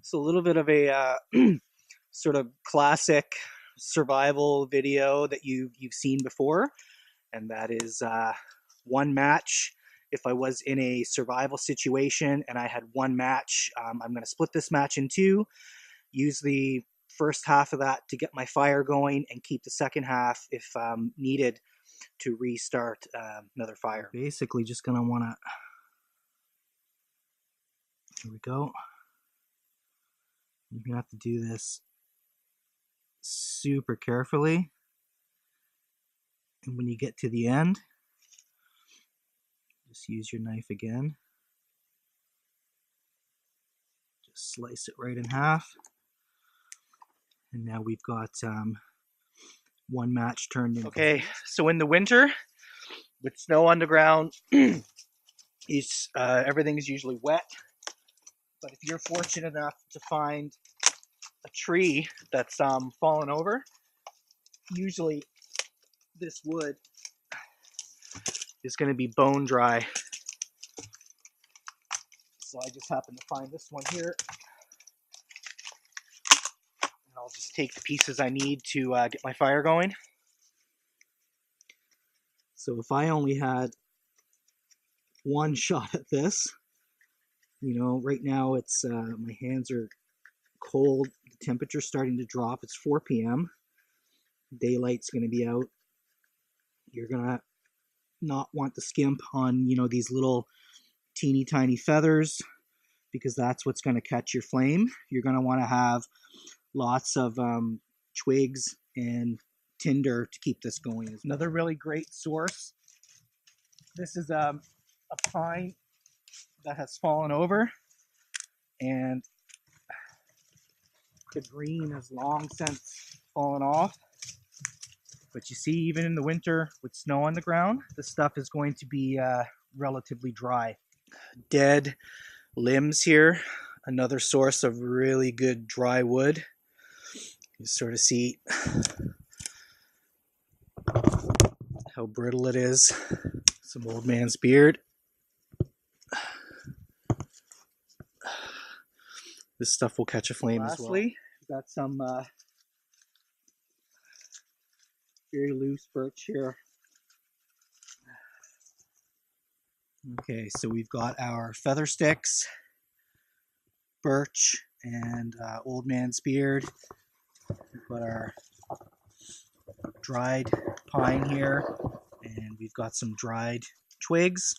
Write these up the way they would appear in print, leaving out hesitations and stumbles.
So a little bit of a sort of classic survival video that you've seen before, and that is one match. If I was in a survival situation and I had one match, I'm going to split this match in two, use the first half of that to get my fire going, and keep the second half, if needed, to restart another fire. Basically just going to want to, here we go. You're going to have to do this super carefully. And when you get to the end, just use your knife again. Just slice it right in half. And now we've got one match turned into. Okay, so in the winter, with snow on the ground, everything is usually wet. But if you're fortunate enough to find a tree that's fallen over, usually this wood is going to be bone dry. So I just happened to find this one here. And I'll just take the pieces I need to get my fire going. So if I only had one shot at this, you know, right now it's my hands are cold, the temperature's starting to drop. It's 4 p.m. Daylight's going to be out. You're going to not want to skimp on, you know, these little teeny tiny feathers, because that's what's going to catch your flame. You're going to want to have lots of twigs and tinder to keep this going. Another really great source. This is a pine that has fallen over, and the green has long since fallen off. But you see, even in the winter with snow on the ground, this stuff is going to be relatively dry. Dead limbs here, another source of really good dry wood. You sort of see how brittle it is. Some old man's beard. This stuff will catch a flame as well. Lastly, got some very loose birch here. Okay, so we've got our feather sticks, birch, and old man's beard. We've got our dried pine here, and we've got some dried twigs.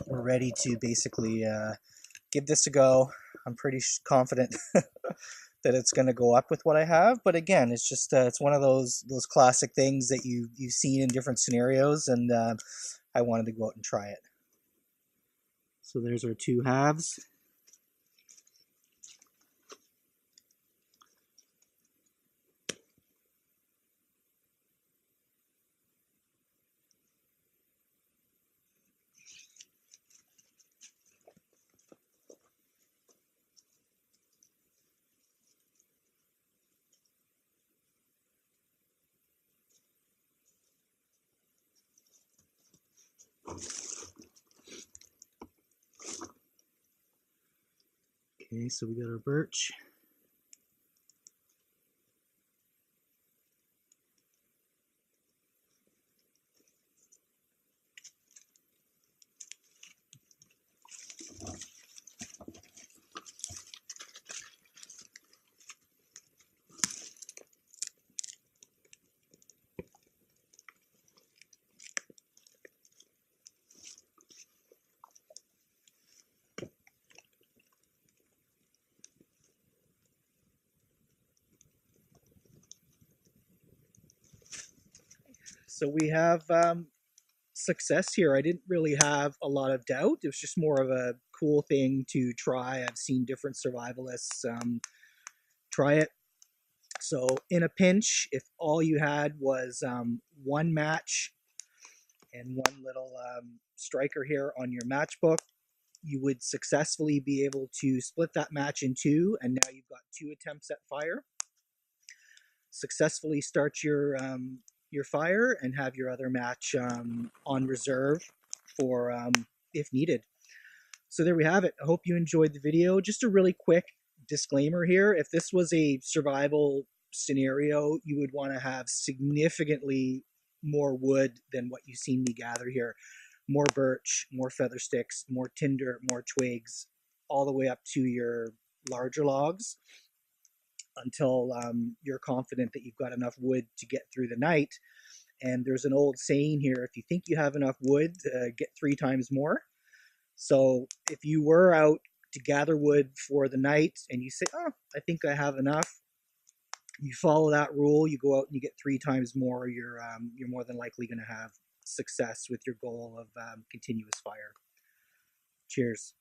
We're ready to basically give this a go. I'm pretty confident that it's going to go up with what I have, but again, it's just it's one of those classic things that you've seen in different scenarios, and I wanted to go out and try it. So there's our two halves. Okay, so we got our birch. So we have success here. I didn't really have a lot of doubt. It was just more of a cool thing to try. I've seen different survivalists try it. So in a pinch, if all you had was one match and one little striker here on your matchbook, you would successfully be able to split that match in two, and now you've got 2 attempts at fire. Successfully start your fire and have your other match on reserve for if needed. So there we have it. I hope you enjoyed the video. Just a really quick disclaimer here. If this was a survival scenario, you would want to have significantly more wood than what you've seen me gather here. More birch, more feather sticks, more tinder, more twigs, all the way up to your larger logs until you're confident that you've got enough wood to get through the night. And there's an old saying here, if you think you have enough wood, get 3 times more. So if you were out to gather wood for the night and you say, oh, I think I have enough, you follow that rule, you go out and you get 3 times more, you're more than likely going to have success with your goal of continuous fire. Cheers.